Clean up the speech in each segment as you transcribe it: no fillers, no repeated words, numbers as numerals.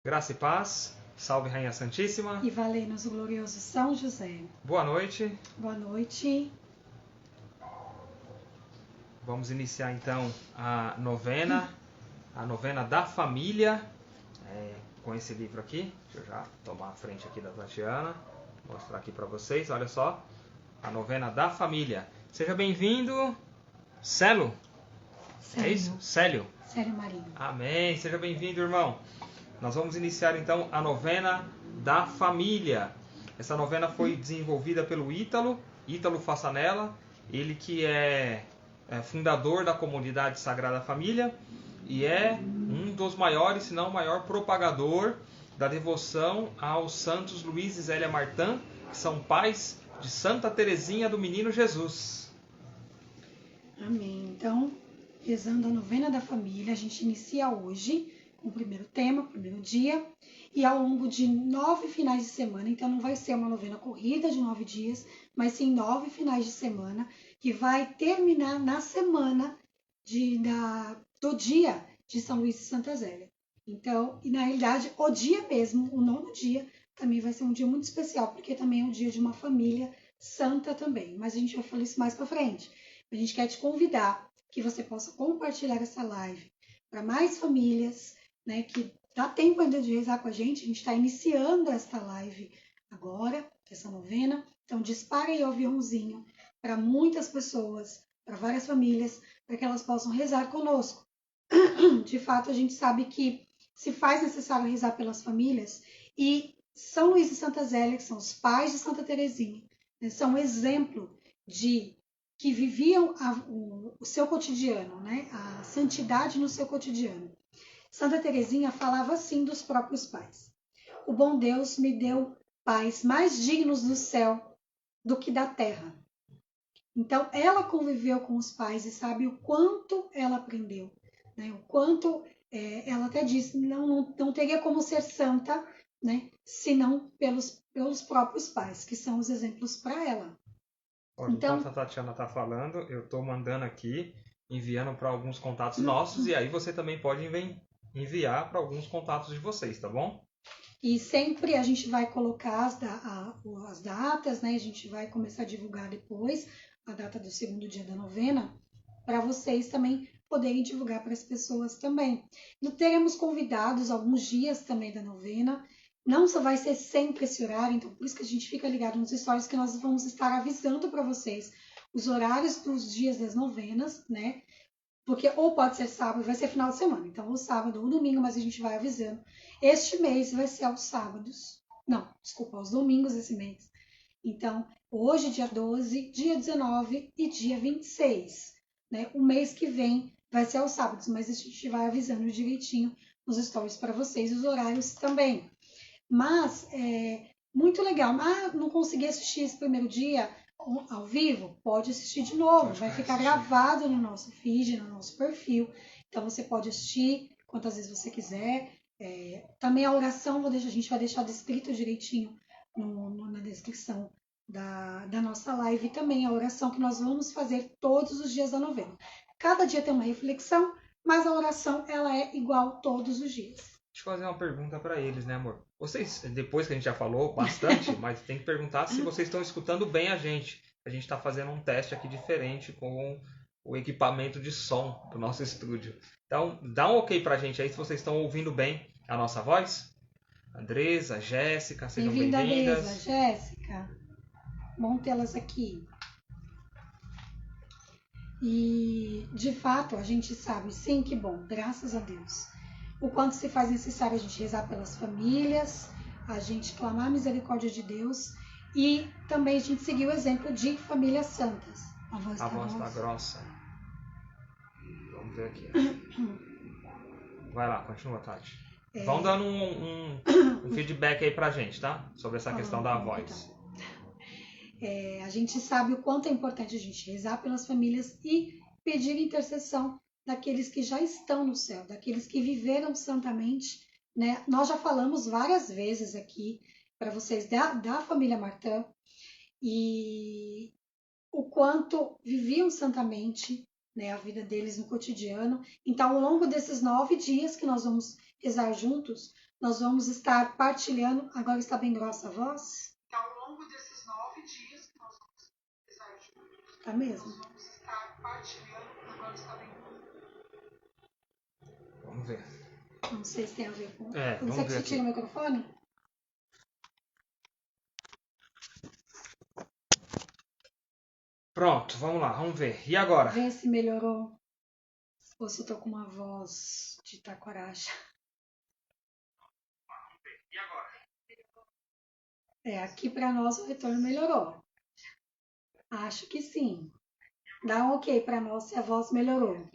Graça e paz, salve Rainha Santíssima. E valei-nos o glorioso São José. Boa noite. Boa noite. Vamos iniciar então a novena da família, com esse livro aqui. Deixa eu já tomar a frente aqui da Tatiana, mostrar aqui para vocês, olha só. A novena da família. Seja bem-vindo, Célio. É isso? Célio. Célio Marinho. Amém, seja bem-vindo, irmão. Nós vamos iniciar então a novena da família. Essa novena foi desenvolvida pelo Ítalo Fassanella, ele que é fundador da comunidade Sagrada Família e é um dos maiores, se não o maior propagador da devoção aos santos Luís e Zélia Martã, que são pais de Santa Teresinha do Menino Jesus. Amém. Então, rezando a novena da família, a gente inicia hoje com o primeiro tema, o primeiro dia, e ao longo de 9 finais de semana, então não vai ser uma novena corrida de 9 dias, mas sim 9 finais de semana, que vai terminar na semana do dia de São Luís e Santa Zélia. Então, e na realidade, o dia mesmo, o 9º dia, também vai ser um dia muito especial, porque também é um dia de uma família santa também. Mas a gente vai falar isso mais para frente. A gente quer te convidar que você possa compartilhar essa live para mais famílias, né, que dá tempo ainda de rezar com a gente está iniciando esta live agora, essa novena, então dispara aí o aviãozinho para muitas pessoas, para várias famílias, para que elas possam rezar conosco. De fato, a gente sabe que se faz necessário rezar pelas famílias e São Luís e Santa Zélia, que são os pais de Santa Teresinha, né, são um exemplo de que viviam o seu cotidiano, né, a santidade no seu cotidiano. Santa Teresinha falava assim dos próprios pais: o bom Deus me deu pais mais dignos do céu do que da terra. Então, ela conviveu com os pais e sabe o quanto ela aprendeu, né? O quanto ela até disse, não teria como ser santa, né? Senão pelos próprios pais, que são os exemplos para ela. Olha, enquanto a Tatiana está falando, eu estou mandando aqui, enviando para alguns contatos nossos, e aí você também pode enviar para alguns contatos de vocês, tá bom? E sempre a gente vai colocar as datas, né? A gente vai começar a divulgar depois a data do segundo dia da novena, para vocês também poderem divulgar para as pessoas também. E teremos convidados alguns dias também da novena. Não só vai ser sempre esse horário, então por isso que a gente fica ligado nos stories, que nós vamos estar avisando para vocês os horários dos dias das novenas, né? Porque ou pode ser sábado, vai ser final de semana. Então, ou sábado ou domingo, mas a gente vai avisando. Este mês vai ser aos sábados. Não, desculpa, aos domingos esse mês. Então, hoje, dia 12, dia 19 e dia 26. Né? O mês que vem vai ser aos sábados, mas a gente vai avisando direitinho nos stories para vocês, os horários também. Mas, muito legal. Ah, não consegui assistir esse primeiro dia ao vivo? Pode assistir de novo. Vai ficar gravado no nosso feed, no nosso perfil. Então, você pode assistir quantas vezes você quiser. Também a oração, a gente vai deixar descrito direitinho na descrição da nossa live. E também a oração que nós vamos fazer todos os dias da novena. Cada dia tem uma reflexão, mas a oração ela é igual todos os dias. Deixa eu fazer uma pergunta para eles, né, amor? Vocês, depois que a gente já falou bastante, mas tem que perguntar se vocês estão escutando bem a gente. A gente está fazendo um teste aqui diferente com o equipamento de som do nosso estúdio. Então, dá um ok pra gente aí se vocês estão ouvindo bem a nossa voz. Andresa, Jéssica, sejam bem-vindas. Bem-vinda, Andresa, Jéssica. Bom tê-las aqui. E, de fato, a gente sabe, sim, que bom, graças a Deus, o quanto se faz necessário a gente rezar pelas famílias, a gente clamar a misericórdia de Deus e também a gente seguir o exemplo de famílias santas. A voz tá grossa. Vamos ver aqui. Vai lá, continua, Tati. Vão dando um feedback aí pra gente, tá? Sobre essa questão da voz. A gente sabe o quanto é importante a gente rezar pelas famílias e pedir intercessão daqueles que já estão no céu, daqueles que viveram santamente, né? Nós já falamos várias vezes aqui para vocês da família Martã e o quanto viviam santamente, né, a vida deles no cotidiano. Então, ao longo desses 9 dias que nós vamos rezar juntos, nós vamos estar partilhando. Agora está bem grossa a voz? Ao longo desses 9 dias que nós vamos estar juntos. Tá mesmo? Nós vamos estar partilhando. Agora está bem grossa. Vamos ver. Não sei se tem a ver com. Vamos Você ver aqui. tira o microfone? Pronto, vamos lá, vamos ver. E agora? Vê se melhorou. Ou se eu tô com uma voz de taquaracha. E agora? Aqui para nós o retorno melhorou. Acho que sim. Dá um ok para nós se a voz melhorou.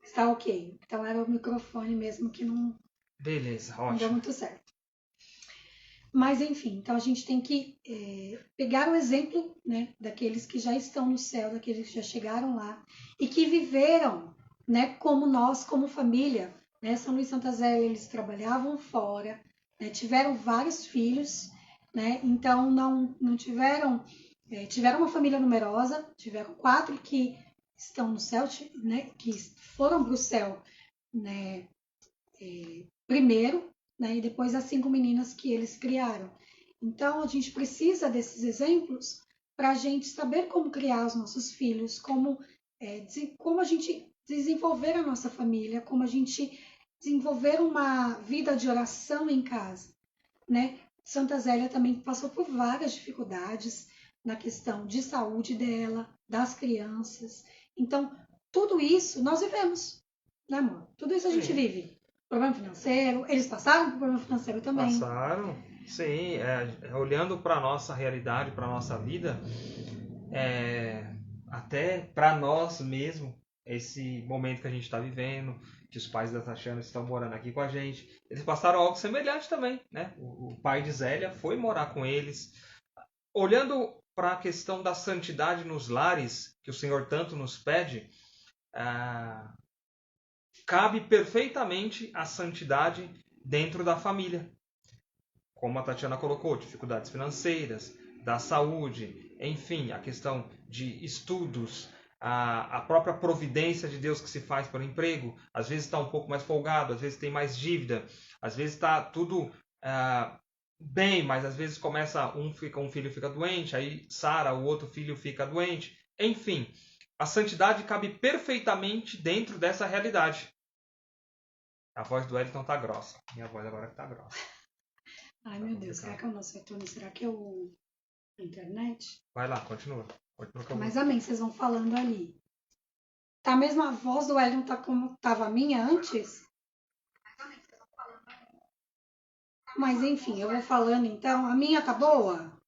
Está ok. Então era o microfone mesmo que não, Beleza, não deu ótimo. muito certo. Mas enfim, então a gente tem que pegar o exemplo, né, daqueles que já estão no céu, daqueles que já chegaram lá e que viveram, né, como nós, como família. Né, São Luís Santa Zélia, eles trabalhavam fora, né, tiveram vários filhos, né, então não tiveram, tiveram uma família numerosa, tiveram 4 que estão no céu, né, que foram para o céu, né, primeiro, né, e depois as 5 meninas que eles criaram. Então a gente precisa desses exemplos para a gente saber como criar os nossos filhos, como a gente desenvolver a nossa família, como a gente desenvolver uma vida de oração em casa, né? Santa Zélia também passou por várias dificuldades na questão de saúde dela, das crianças. Então, tudo isso nós vivemos, né, amor? Tudo isso a gente vive. Problema financeiro, eles passaram por problema financeiro também. Passaram, sim. Olhando para a nossa realidade, para a nossa vida, até para nós mesmo, esse momento que a gente está vivendo, que os pais da Tatiana estão morando aqui com a gente, eles passaram algo semelhante também, né? O pai de Zélia foi morar com eles. Olhando para a questão da santidade nos lares, que o Senhor tanto nos pede, cabe perfeitamente a santidade dentro da família. Como a Tatiana colocou, dificuldades financeiras, da saúde, enfim, a questão de estudos, a própria providência de Deus que se faz para o emprego. Às vezes está um pouco mais folgado, às vezes tem mais dívida, às vezes está tudo bem, mas às vezes começa um filho fica doente, aí sara, o outro filho fica doente. Enfim, a santidade cabe perfeitamente dentro dessa realidade. A voz do Wellington tá grossa. Minha voz agora que tá grossa. Ai, meu Deus, será que é o nosso retorno? Será que é a internet? Vai lá, continua. Mas amém, vocês vão falando ali. Tá mesmo a voz do Wellington tá como tava a minha antes? Mas enfim, eu vou falando então. A minha tá boa?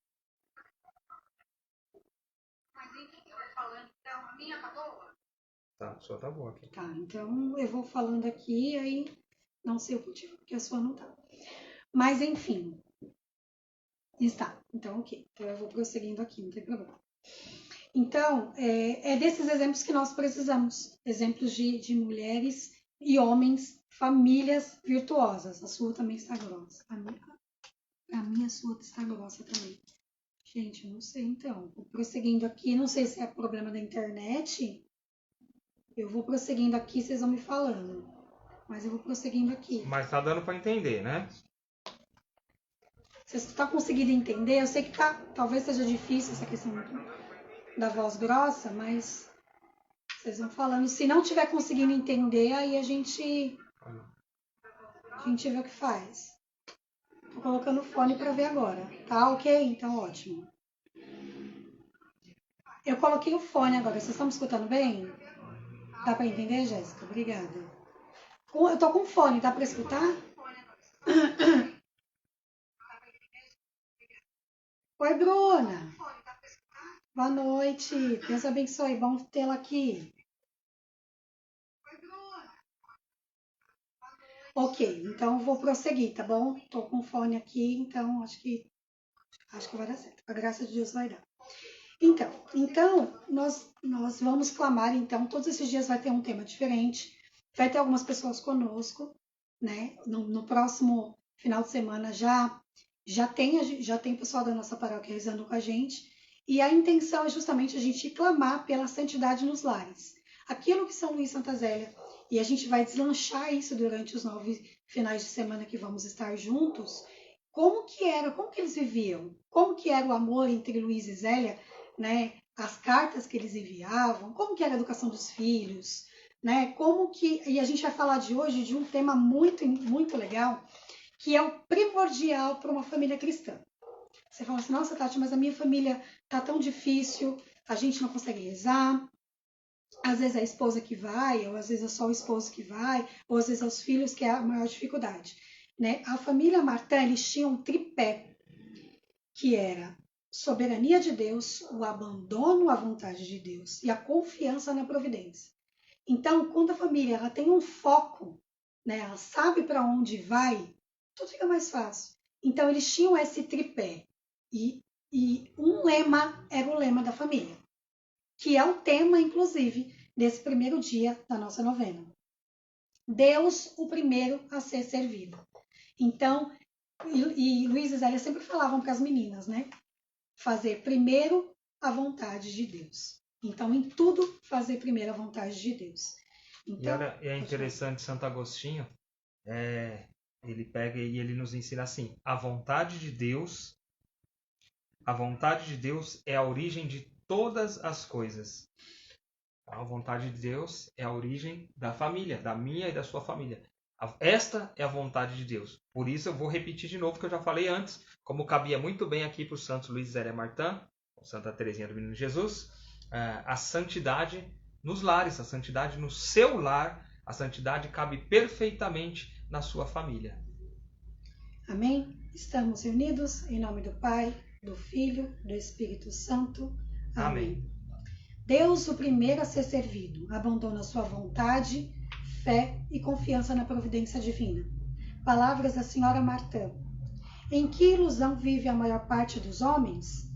Tá, a sua tá boa aqui. Tá, então eu vou falando aqui, aí não sei o motivo porque a sua não tá. Mas enfim. Está, então ok. Então eu vou prosseguindo aqui, não tem problema. Então, é desses exemplos que nós precisamos. Exemplos de mulheres e homens, famílias virtuosas. A sua também está grossa. A minha sua está grossa também. Gente, não sei então. Vou prosseguindo aqui, não sei se é problema da internet. Eu vou prosseguindo aqui, vocês vão me falando. Mas eu vou prosseguindo aqui. Mas tá dando para entender, né? Vocês estão conseguindo entender? Eu sei que talvez seja difícil essa questão da voz grossa, mas vocês vão falando. Se não tiver conseguindo entender, aí a gente vê o que faz. Tô colocando o fone para ver agora. Tá ok? Então ótimo. Eu coloquei o fone agora. Vocês estão me escutando bem? Dá para entender, Jéssica? Obrigada. Eu tô com fone, dá para escutar? Oi, Bruna. Boa noite. Deus abençoe. Bom tê-la aqui. Ok, então vou prosseguir, tá bom? Tô com fone aqui, então acho que vai dar certo. A graça de Deus vai dar. Então nós vamos clamar, então, todos esses dias vai ter um tema diferente. Vai ter algumas pessoas conosco, né? No próximo final de semana já tem pessoal da nossa paróquia rezando com a gente. E a intenção é justamente a gente clamar pela santidade nos lares. aquilo que São Luís Santa Zélia, e a gente vai deslanchar isso durante os 9 finais de semana que vamos estar juntos, como que eles viviam, como que era o amor entre Luís e Zélia, né? As cartas que eles enviavam, como que era a educação dos filhos, né? E a gente vai falar de hoje de um tema muito, muito legal, que é o primordial para uma família cristã. Você fala assim, nossa, Tati, mas a minha família tá tão difícil, a gente não consegue rezar, às vezes é a esposa que vai, ou às vezes é só o esposo que vai, ou às vezes é os filhos que é a maior dificuldade. Né? A família Martin, eles tinham um tripé, que era soberania de Deus, o abandono à vontade de Deus e a confiança na providência. Então, quando a família ela tem um foco, né, ela sabe para onde vai, tudo fica mais fácil. Então, eles tinham esse tripé. E um lema era o lema da família, que é o tema, inclusive, desse primeiro dia da nossa novena. Deus, o primeiro a ser servido. Então, e Luís e Zélia sempre falavam para as meninas, né? Fazer primeiro a vontade de Deus. Então, em tudo, fazer primeiro a vontade de Deus. Então, e é interessante, Santo Agostinho, ele pega e ele nos ensina assim, a vontade de Deus é a origem de todas as coisas. A vontade de Deus é a origem da família, da minha e da sua família. Esta é a vontade de Deus. Por isso eu vou repetir de novo o que eu já falei antes, como cabia muito bem aqui para os santos Luís e Zélia Martin, Santa Teresinha do Menino Jesus, a santidade nos lares, a santidade no seu lar, a santidade cabe perfeitamente na sua família. Amém? Estamos reunidos em nome do Pai, do Filho, do Espírito Santo. Amém. Deus, o primeiro a ser servido, abandona sua vontade, fé e confiança na providência divina. Palavras da Senhora Martin. Em que ilusão vive a maior parte dos homens?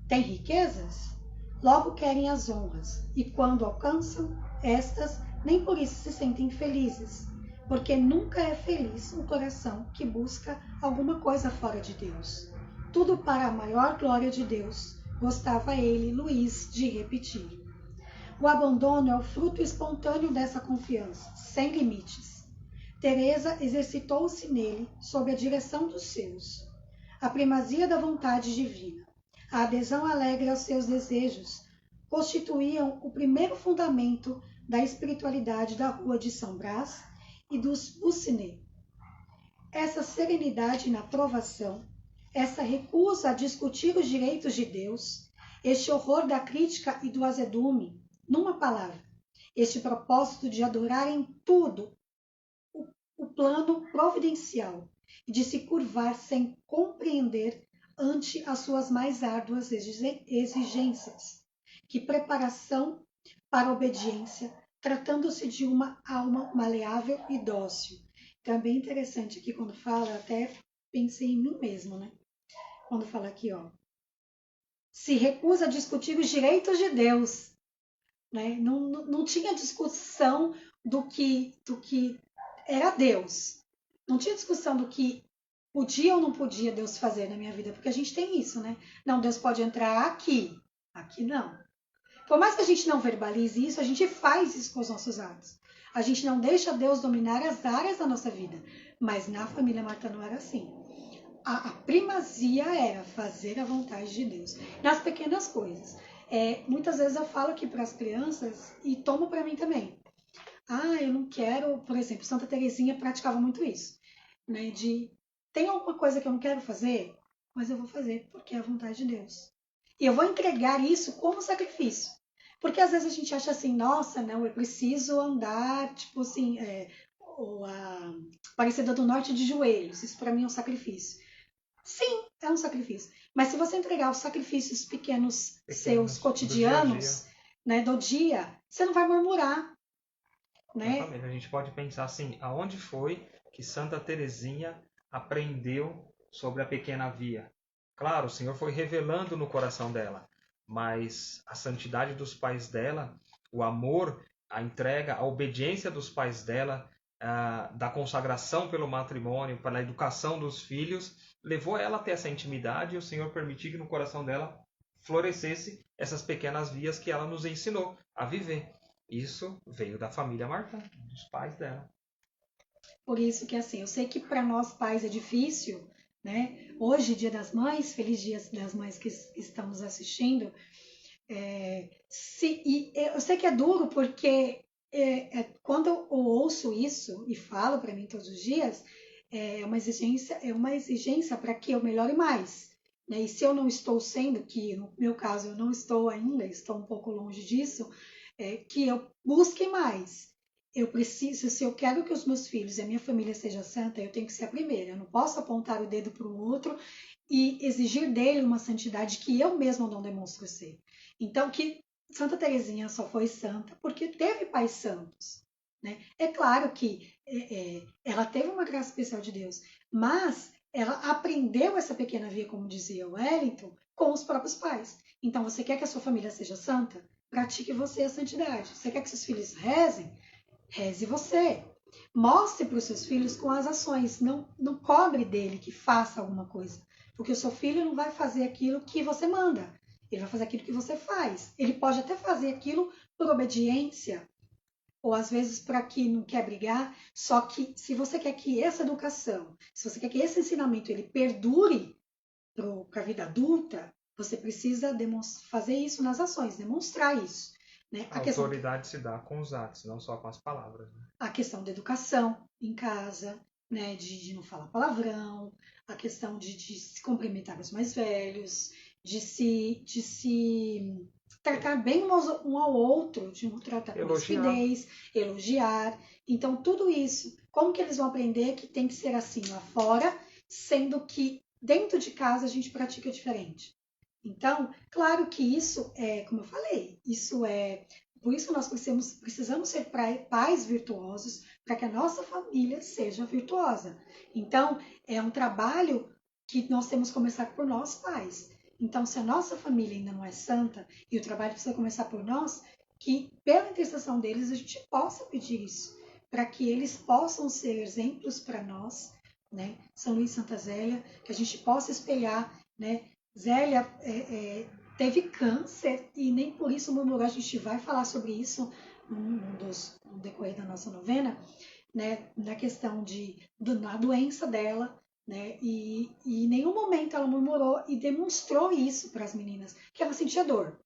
Tem riquezas? Logo querem as honras, e quando alcançam estas, nem por isso se sentem felizes, porque nunca é feliz um coração que busca alguma coisa fora de Deus. Tudo para a maior glória de Deus, gostava ele, Luís, de repetir. O abandono é o fruto espontâneo dessa confiança, sem limites. Teresa exercitou-se nele sob a direção dos seus. A primazia da vontade divina, a adesão alegre aos seus desejos, constituíam o primeiro fundamento da espiritualidade da rua de São Brás e dos Bussinet. Essa serenidade na provação, essa recusa a discutir os direitos de Deus, este horror da crítica e do azedume, numa palavra, este propósito de adorar em tudo o plano providencial e de se curvar sem compreender ante as suas mais árduas exigências. Que preparação para a obediência, tratando-se de uma alma maleável e dócil. Então é bem interessante aqui quando fala, até pensei em mim mesmo, né? Quando fala aqui, ó, se recusa a discutir os direitos de Deus, né? Não tinha discussão do que era Deus. Não tinha discussão do que podia ou não podia Deus fazer na minha vida, porque a gente tem isso, né? Não, Deus pode entrar aqui não. Por mais que a gente não verbalize isso, a gente faz isso com os nossos atos. A gente não deixa Deus dominar as áreas da nossa vida. Mas na família Martin não era assim. A primazia era fazer a vontade de Deus. Nas pequenas coisas. Muitas vezes eu falo aqui para as crianças e tomo para mim também. Eu não quero, por exemplo, Santa Teresinha praticava muito isso. Né, tem alguma coisa que eu não quero fazer, mas eu vou fazer porque é a vontade de Deus. E eu vou entregar isso como sacrifício. Porque às vezes a gente acha assim, nossa, não, eu preciso andar, tipo assim, a Aparecida do Norte de joelhos. Isso para mim é um sacrifício. Sim, é um sacrifício. Mas se você entregar os sacrifícios pequenos seus cotidianos, do dia, você não vai murmurar. Né? Exatamente. A gente pode pensar assim, aonde foi que Santa Teresinha aprendeu sobre a pequena via? Claro, o Senhor foi revelando no coração dela, mas a santidade dos pais dela, o amor, a entrega, a obediência dos pais dela, da consagração pelo matrimônio, pela educação dos filhos, levou ela a ter essa intimidade e o Senhor permitiu que no coração dela florescesse essas pequenas vias que ela nos ensinou a viver. Isso veio da família Martã, dos pais dela. Por isso que assim, eu sei que para nós pais é difícil, né? Hoje, Dia das Mães, feliz Dia das Mães que estão nos assistindo. Eu sei que é duro porque quando eu ouço isso e falo para mim todos os dias, é uma exigência para que eu melhore mais. Né? E se eu não estou sendo, que no meu caso eu não estou ainda, estou um pouco longe disso, que eu busque mais. Eu preciso, se eu quero que os meus filhos e a minha família seja santa, eu tenho que ser a primeira. Eu não posso apontar o dedo para o outro e exigir dele uma santidade que eu mesma não demonstro ser. Então, que Santa Teresinha só foi santa porque teve pais santos. Né? É claro que ela teve uma graça especial de Deus, mas ela aprendeu essa pequena via, como dizia o Wellington, com os próprios pais. Então, você quer que a sua família seja santa? Pratique você a santidade. Você quer que seus filhos rezem? Reze você. Mostre para os seus filhos com as ações. Não cobre dele que faça alguma coisa. Porque o seu filho não vai fazer aquilo que você manda. Ele vai fazer aquilo que você faz. Ele pode até fazer aquilo por obediência, ou às vezes para que não quer brigar. Só que se você quer que essa educação, se você quer que esse ensinamento ele perdure para a vida adulta, você precisa fazer isso nas ações, demonstrar isso. Né? A autoridade se dá com os atos, não só com as palavras. Né? A questão da educação em casa, né? de não falar palavrão, a questão de se cumprimentar os mais velhos, de se tratar bem um ao outro, de não tratar com rispidez, elogiar. Então, tudo isso, como que eles vão aprender que tem que ser assim lá fora, sendo que dentro de casa a gente pratica diferente? Então, claro que isso como eu falei, por isso nós precisamos ser pais virtuosos para que a nossa família seja virtuosa. Então, é um trabalho que nós temos que começar por nós pais. Então, se a nossa família ainda não é santa e o trabalho precisa começar por nós, que pela intercessão deles a gente possa pedir isso, para que eles possam ser exemplos para nós, né? São Luís e Santa Zélia, que a gente possa espelhar, né? Zélia teve câncer e nem por isso murmurou. A gente vai falar sobre isso no decorrer da nossa novena, né? Na questão da doença dela, né? E em nenhum momento ela murmurou e demonstrou isso para as meninas, que ela sentia dor.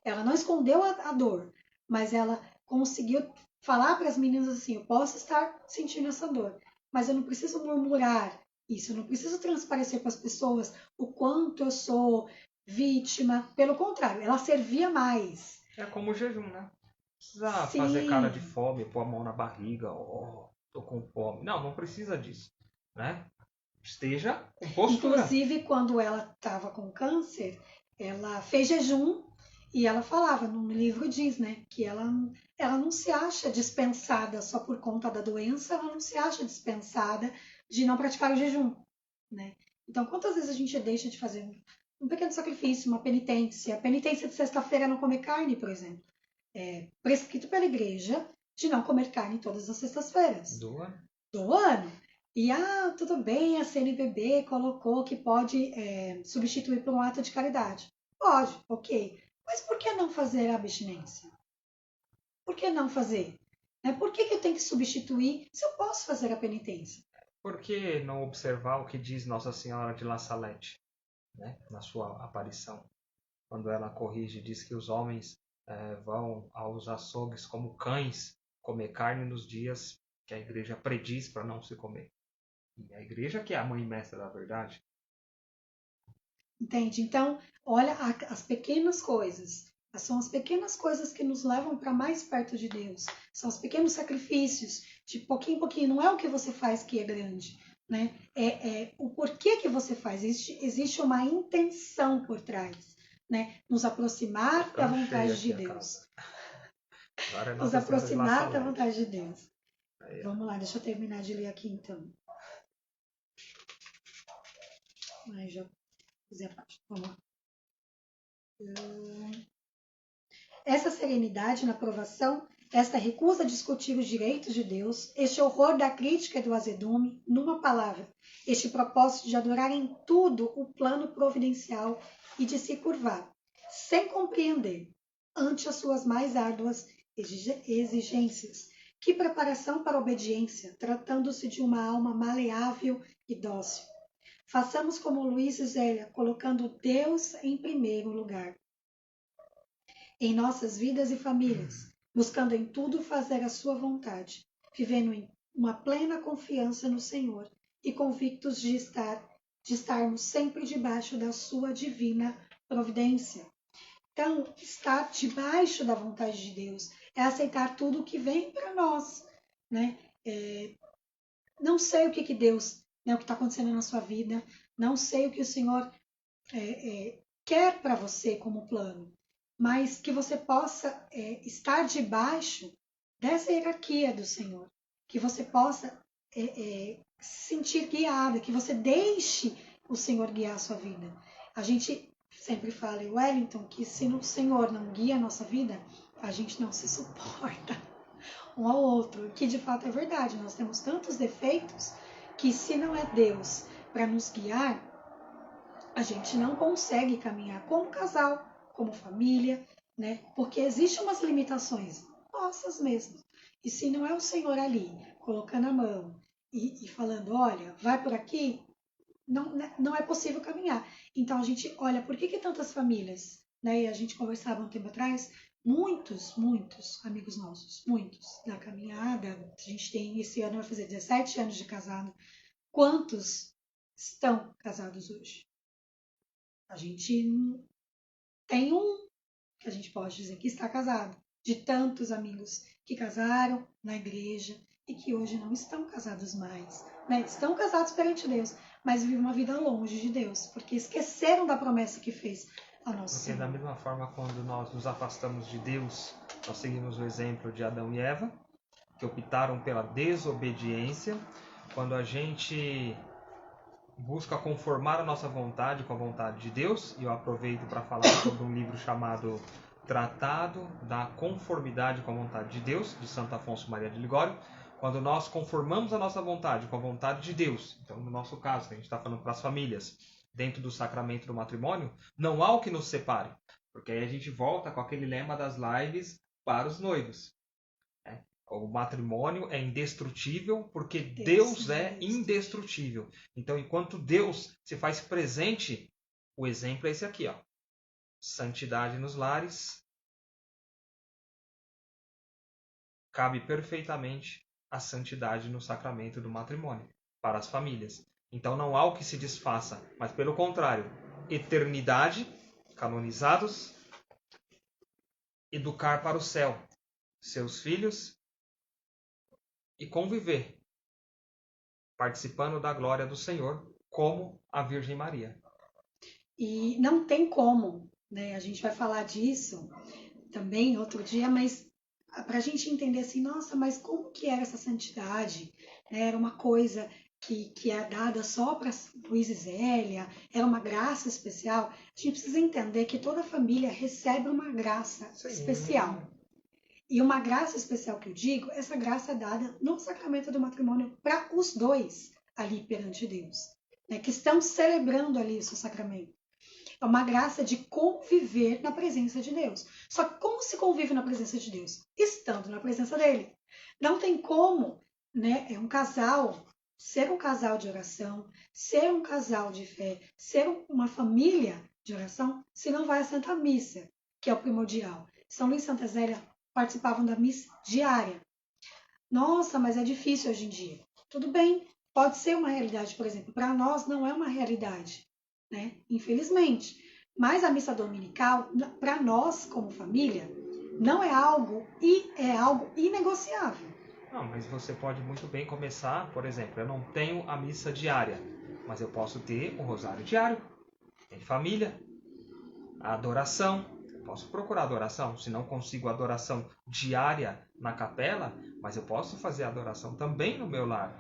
Ela não escondeu a dor, mas ela conseguiu falar para as meninas assim: eu posso estar sentindo essa dor, mas eu não preciso murmurar isso, eu não preciso transparecer para as pessoas o quanto eu sou vítima. Pelo contrário, ela servia mais. É como o jejum, né? Precisa fazer cara de fome, pôr a mão na barriga, tô com fome. Não precisa disso, né? Esteja com postura. Inclusive, quando ela estava com câncer, ela fez jejum e ela falava, no livro diz, né, que ela não se acha dispensada só por conta da doença, ela não se acha dispensada de não praticar o jejum, né? Então, quantas vezes a gente deixa de fazer um pequeno sacrifício, uma penitência? A penitência de sexta-feira é não comer carne, por exemplo. É prescrito pela igreja de não comer carne todas as sextas-feiras. Do ano. E, tudo bem, a CNBB colocou que pode substituir por um ato de caridade. Pode, ok. Mas por que não fazer a abstinência? Por que não fazer? Por que eu tenho que substituir se eu posso fazer a penitência? Por que não observar o que diz Nossa Senhora de La Salette, né, na sua aparição? Quando ela corrige, diz que os homens vão aos açougues como cães comer carne nos dias que a igreja prediz para não se comer. E a igreja que é a mãe mestra da verdade. Entende? Então, olha as pequenas coisas. São as pequenas coisas que nos levam para mais perto de Deus. São os pequenos sacrifícios, de pouquinho em pouquinho. Não é o que você faz que é grande, né? É o porquê que você faz. Existe uma intenção por trás, né? Nos aproximar da vontade de Deus. Nos aproximar da vontade de Deus. Vamos lá, deixa eu terminar de ler aqui então. Aí já fiz a parte. Vamos lá. Essa serenidade na provação, esta recusa a discutir os direitos de Deus, este horror da crítica e do azedume, numa palavra, este propósito de adorar em tudo o plano providencial e de se curvar, sem compreender, ante as suas mais árduas exigências. Que preparação para a obediência, tratando-se de uma alma maleável e dócil. Façamos como Luiz e Zélia, colocando Deus em primeiro lugar em nossas vidas e famílias, buscando em tudo fazer a sua vontade, vivendo em uma plena confiança no Senhor e convictos de estarmos sempre debaixo da sua divina providência. Então, estar debaixo da vontade de Deus é aceitar tudo o que vem para nós, né? Não sei o que Deus, né, o que está acontecendo na sua vida, não sei o que o Senhor quer para você como plano, mas que você possa estar debaixo dessa hierarquia do Senhor, que você possa se sentir guiada, que você deixe o Senhor guiar a sua vida. A gente sempre fala, Wellington, que se o Senhor não guia a nossa vida, a gente não se suporta um ao outro, que de fato é verdade. Nós temos tantos defeitos que se não é Deus para nos guiar, a gente não consegue caminhar como casal, como família, né? Porque existem umas limitações nossas mesmas. E se não é o Senhor ali, colocando a mão e falando, olha, vai por aqui, não é possível caminhar. Então a gente olha, por que tantas famílias, né? E a gente conversava um tempo atrás, muitos amigos nossos, muitos da caminhada. A gente tem, esse ano vai fazer 17 anos de casado. Quantos estão casados hoje? A gente tem um que a gente pode dizer que está casado, de tantos amigos que casaram na igreja e que hoje não estão casados mais, né? Estão casados perante Deus, mas vivem uma vida longe de Deus, porque esqueceram da promessa que fez ao nosso Senhor. Da mesma forma, quando nós nos afastamos de Deus, nós seguimos o exemplo de Adão e Eva, que optaram pela desobediência. Quando a gente busca conformar a nossa vontade com a vontade de Deus, e eu aproveito para falar sobre um livro chamado Tratado da Conformidade com a Vontade de Deus, de Santo Afonso Maria de Ligório. Quando nós conformamos a nossa vontade com a vontade de Deus, então no nosso caso, que a gente está falando para as famílias, dentro do sacramento do matrimônio, não há o que nos separe, porque aí a gente volta com aquele lema das lives para os noivos. O matrimônio é indestrutível porque Deus é indestrutível. Então, enquanto Deus se faz presente, o exemplo é esse aqui, ó. Santidade nos lares. Cabe perfeitamente a santidade no sacramento do matrimônio, para as famílias. Então não há o que se desfaça, mas pelo contrário, eternidade, canonizados, educar para o céu seus filhos e conviver, participando da glória do Senhor, como a Virgem Maria. E não tem como, né? A gente vai falar disso também outro dia, mas para a gente entender assim, nossa, mas como que era essa santidade? Era uma coisa que é dada só para Luiz e Zélia, era uma graça especial. A gente precisa entender que toda família recebe uma graça especial. E uma graça especial que eu digo, essa graça é dada no sacramento do matrimônio para os dois ali perante Deus, né, que estão celebrando ali o seu sacramento. É uma graça de conviver na presença de Deus. Só que como se convive na presença de Deus? Estando na presença dele. Não tem como, né, um casal ser um casal de oração, ser um casal de fé, ser uma família de oração, se não vai à Santa Missa, que é o primordial. São Luís e Santa Zélia participavam da missa diária. Nossa, mas é difícil hoje em dia. Tudo bem, pode ser uma realidade, por exemplo. Para nós não é uma realidade, né? Infelizmente. Mas a missa dominical, para nós como família, não é algo inegociável. Não, mas você pode muito bem começar, por exemplo, eu não tenho a missa diária, mas eu posso ter o rosário diário, em família, a adoração. Eu posso procurar adoração, se não consigo adoração diária na capela, mas eu posso fazer adoração também no meu lar,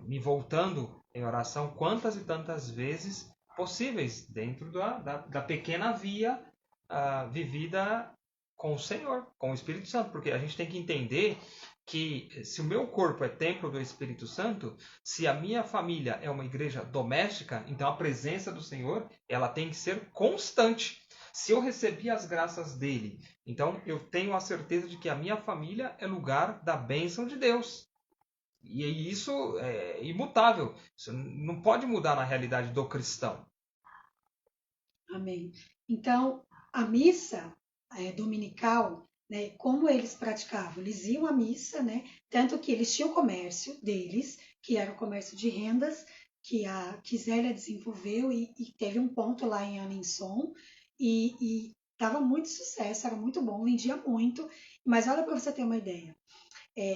me voltando em oração quantas e tantas vezes possíveis, dentro da pequena via vivida com o Senhor, com o Espírito Santo, porque a gente tem que entender que se o meu corpo é templo do Espírito Santo, se a minha família é uma igreja doméstica, então a presença do Senhor ela tem que ser constante. Se eu recebi as graças dele, então eu tenho a certeza de que a minha família é lugar da bênção de Deus. E isso é imutável. Isso não pode mudar na realidade do cristão. Amém. Então, a missa dominical, né, como eles praticavam? Eles iam à missa, né, tanto que eles tinham o comércio deles, que era o comércio de rendas, que a Quisélia desenvolveu e teve um ponto lá em Alençon, e dava muito sucesso, era muito bom, vendia muito, mas olha para você ter uma ideia,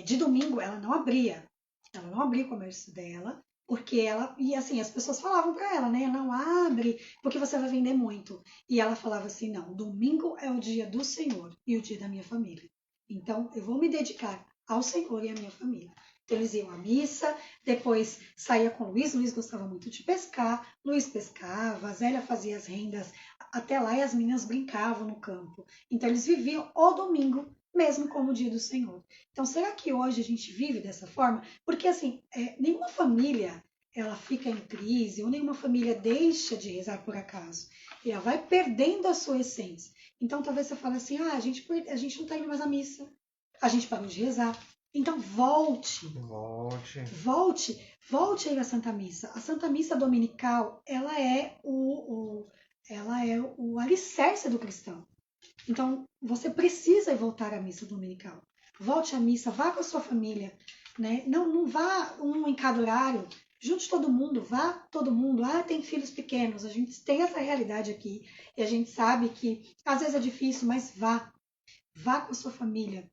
de domingo ela não abria o comércio dela, porque ela, e assim, as pessoas falavam para ela, né, não abre, porque você vai vender muito. E ela falava assim, não, domingo é o dia do Senhor e o dia da minha família. Então, eu vou me dedicar ao Senhor e à minha família. Então, eles iam à missa, depois saía com o Luiz gostava muito de pescar, Luiz pescava, a Zélia fazia as rendas, até lá e as meninas brincavam no campo. Então, eles viviam o domingo mesmo como o dia do Senhor. Então, será que hoje a gente vive dessa forma? Porque, assim, nenhuma família ela fica em crise, ou nenhuma família deixa de rezar por acaso. Ela vai perdendo a sua essência. Então, talvez você fale assim, a gente não está indo mais à missa, a gente parou de rezar. Então, volte aí à Santa Missa. A Santa Missa dominical, ela é o alicerce do cristão. Então, você precisa voltar à missa dominical. Volte à missa, vá com a sua família, né? Não vá um em cada horário, junte todo mundo, vá todo mundo. Tem filhos pequenos, a gente tem essa realidade aqui e a gente sabe que às vezes é difícil, mas vá com a sua família,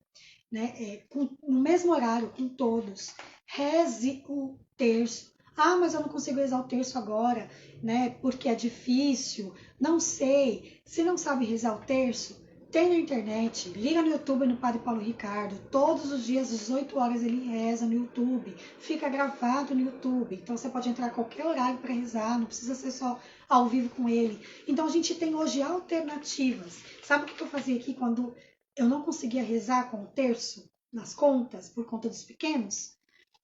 né? No mesmo horário, com todos. Reze o terço. Mas eu não consigo rezar o terço agora, né? Porque é difícil. Não sei. Se não sabe rezar o terço, tem na internet. Liga no YouTube no Padre Paulo Ricardo. Todos os dias, às 18 horas, ele reza no YouTube. Fica gravado no YouTube. Então você pode entrar a qualquer horário para rezar. Não precisa ser só ao vivo com ele. Então a gente tem hoje alternativas. Sabe o que eu fazia aqui quando eu não conseguia rezar com o terço nas contas, por conta dos pequenos?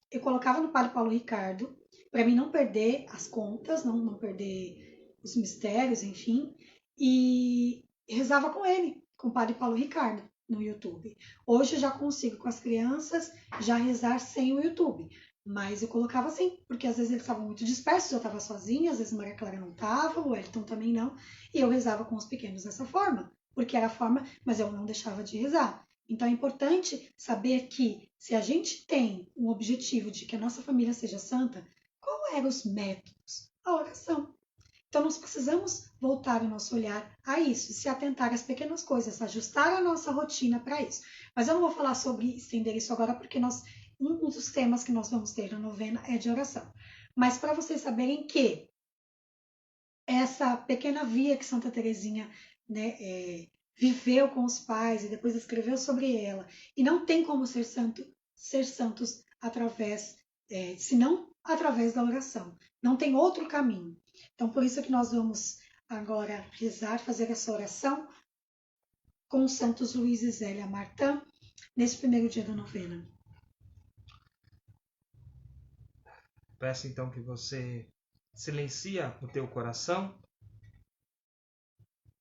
Eu colocava no Padre Paulo Ricardo, para mim não perder as contas, não perder os mistérios, enfim, e rezava com ele, com o Padre Paulo Ricardo, no YouTube. Hoje eu já consigo, com as crianças, já rezar sem o YouTube. Mas eu colocava assim, porque às vezes eles estavam muito dispersos, eu estava sozinha, às vezes Maria Clara não estava, o Elton também não, e eu rezava com os pequenos dessa forma, porque era a forma, mas eu não deixava de rezar. Então é importante saber que se a gente tem um objetivo de que a nossa família seja santa, qual eram os métodos? A oração. Então nós precisamos voltar o nosso olhar a isso, se atentar às pequenas coisas, ajustar a nossa rotina para isso. Mas eu não vou falar sobre estender isso agora, porque um dos temas que nós vamos ter na novena é de oração. Mas para vocês saberem que essa pequena via que Santa Teresinha, né, viveu com os pais e depois escreveu sobre ela, e não tem como ser santos através, senão através da oração. Não tem outro caminho. Então, por isso que nós vamos agora rezar, fazer essa oração com os santos Luís e Zélia Martã, nesse primeiro dia da novena. Peço então que você silencia o teu coração.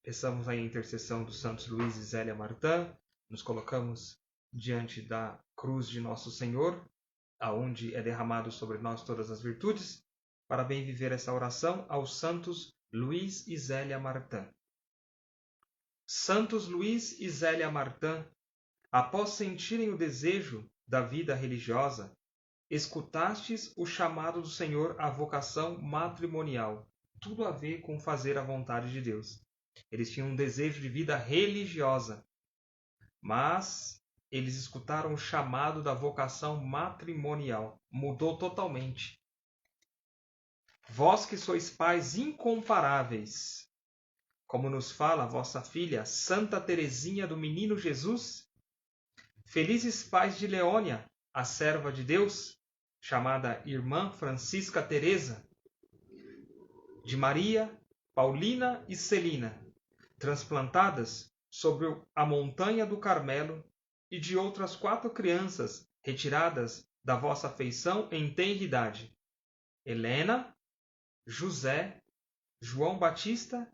Peçamos a intercessão dos santos Luís e Zélia Martã. Nos colocamos diante da cruz de nosso Senhor, aonde é derramado sobre nós todas as virtudes, para bem viver essa oração aos santos Luís e Zélia Martã. Santos Luís e Zélia Martã, após sentirem o desejo da vida religiosa, escutastes o chamado do Senhor à vocação matrimonial, tudo a ver com fazer a vontade de Deus. Eles tinham um desejo de vida religiosa, mas eles escutaram o chamado da vocação matrimonial. Mudou totalmente. Vós que sois pais incomparáveis, como nos fala a vossa filha Santa Teresinha do Menino Jesus, felizes pais de Leônia, a serva de Deus, chamada Irmã Francisca Teresa, de Maria, Paulina e Celina, transplantadas sobre a montanha do Carmelo, e de outras 4 crianças retiradas da vossa afeição em tenra idade: Helena, José, João Batista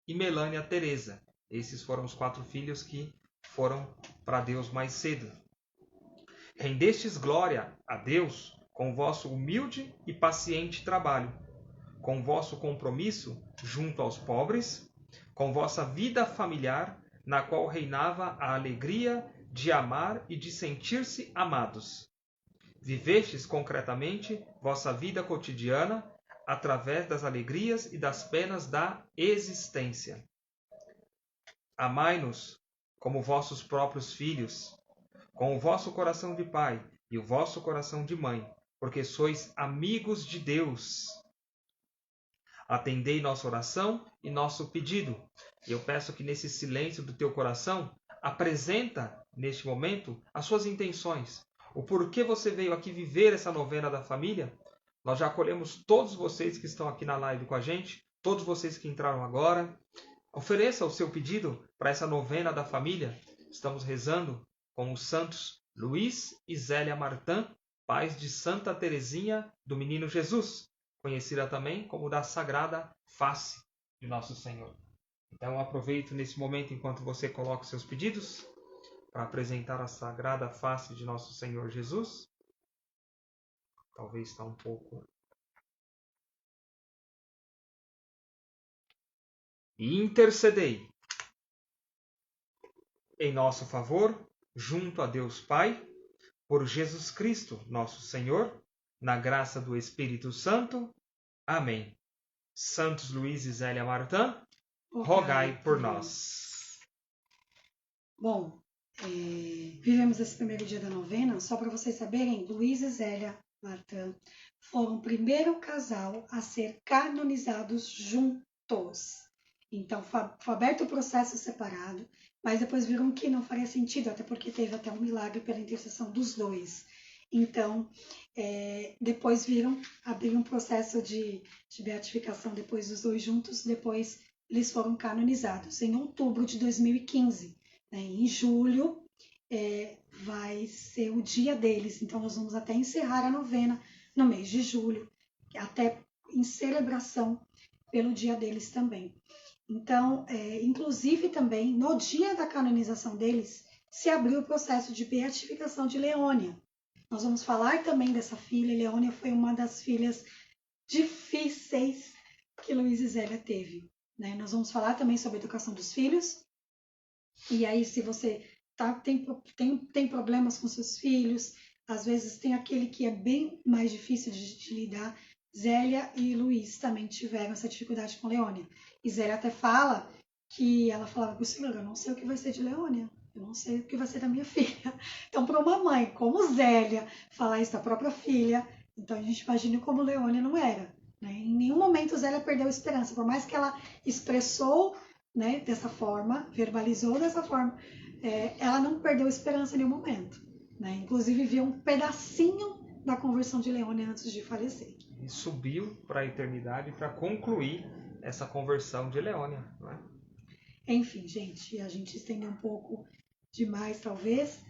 e Melânia Teresa, Esses foram os 4 filhos que foram para Deus mais cedo. Rendestes glória a Deus com vosso humilde e paciente trabalho, com vosso compromisso junto aos pobres, com vossa vida familiar, na qual reinava a alegria de amar e de sentir-se amados. Vivestes concretamente vossa vida cotidiana através das alegrias e das penas da existência. Amai-nos como vossos próprios filhos, com o vosso coração de pai e o vosso coração de mãe, porque sois amigos de Deus. Atendei nossa oração e nosso pedido. Eu peço que nesse silêncio do teu coração, apresenta neste momento as suas intenções. O porquê você veio aqui viver essa novena da família. Nós já acolhemos todos vocês que estão aqui na live com a gente, todos vocês que entraram agora. Ofereça o seu pedido para essa novena da família. Estamos rezando com os santos Luís e Zélia Martã, pais de Santa Teresinha do Menino Jesus, conhecida também como da Sagrada Face de Nosso Senhor. Então aproveito nesse momento enquanto você coloca os seus pedidos para apresentar a Sagrada Face de Nosso Senhor Jesus. Talvez está um pouco... E intercedei em nosso favor, junto a Deus Pai, por Jesus Cristo, nosso Senhor, na graça do Espírito Santo. Amém. Santos Luís e Zélia Martã, rogai por nós. Bom, vivemos esse primeiro dia da novena, só para vocês saberem, Luís e Zélia Martã foram o primeiro casal a ser canonizados juntos. Então, foi aberto o processo separado, mas depois viram que não faria sentido, até porque teve até um milagre pela intercessão dos dois. Então, depois abriram um processo de beatificação depois dos dois juntos, depois eles foram canonizados em outubro de 2015. Né? Em julho vai ser o dia deles, então nós vamos até encerrar a novena no mês de julho, até em celebração pelo dia deles também. Então, inclusive também, no dia da canonização deles, se abriu o processo de beatificação de Leônia. Nós vamos falar também dessa filha. Leônia foi uma das filhas difíceis que Luís e Zélia teve. Né? Nós vamos falar também sobre a educação dos filhos. E aí, se você tem problemas com seus filhos, às vezes tem aquele que é bem mais difícil de lidar. Zélia e Luís também tiveram essa dificuldade com Leônia. E Zélia até fala que ela falava para o Senhor, eu não sei o que vai ser de Leônia, eu não sei o que vai ser da minha filha. Então, para uma mãe como Zélia falar isso da própria filha, então a gente imagina como Leônia não era. Né? Em nenhum momento Zélia perdeu a esperança, por mais que ela expressou, né, dessa forma, verbalizou dessa forma, ela não perdeu a esperança em nenhum momento. Né? Inclusive viu um pedacinho da conversão de Leônia antes de falecer. E subiu para a eternidade para concluir essa conversão de Leônia. Não é? Enfim, gente, a gente estendeu um pouco demais, talvez,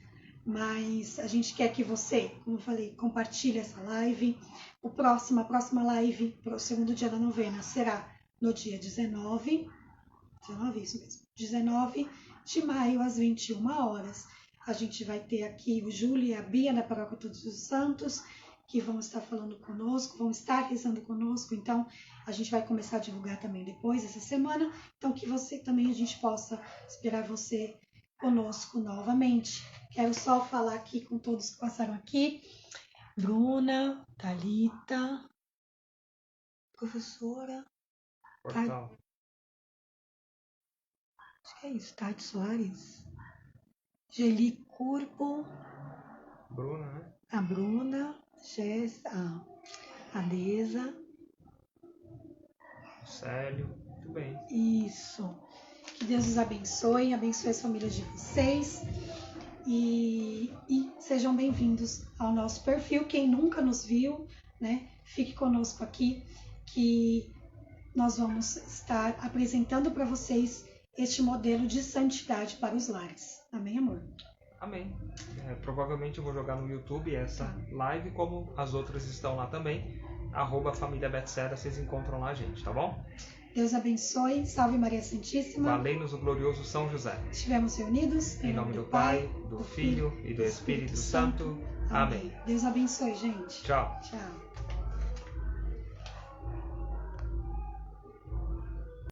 mas a gente quer que você, como eu falei, compartilhe essa live. A próxima live, para o segundo dia da novena, será no dia 19, isso mesmo, 19 de maio, às 21 horas. A gente vai ter aqui o Júlio e a Bia da Paróquia Todos os Santos, que vão estar falando conosco, vão estar rezando conosco. Então, a gente vai começar a divulgar também depois, essa semana. Então, que você também, a gente possa esperar você conosco novamente. Quero só falar aqui com todos que passaram aqui. Bruna, Thalita, professora... Portal. Acho que é isso, Tati Soares. Geli Curpo. Bruna, né? A Bruna, a Deza. O Célio, muito bem. Isso. Que Deus os abençoe as famílias de vocês. E sejam bem-vindos ao nosso perfil. Quem nunca nos viu, né, fique conosco aqui, que nós vamos estar apresentando para vocês este modelo de santidade para os lares. Amém, amor? Amém. Provavelmente eu vou jogar no YouTube essa live, como as outras estão lá também. @família Betseda, vocês encontram lá a gente, tá bom? Deus abençoe. Salve Maria Santíssima. Valei-nos o glorioso São José. Estivemos reunidos Em nome do Pai, do Filho e do Espírito Santo. Amém. Deus abençoe, gente. Tchau. Tchau.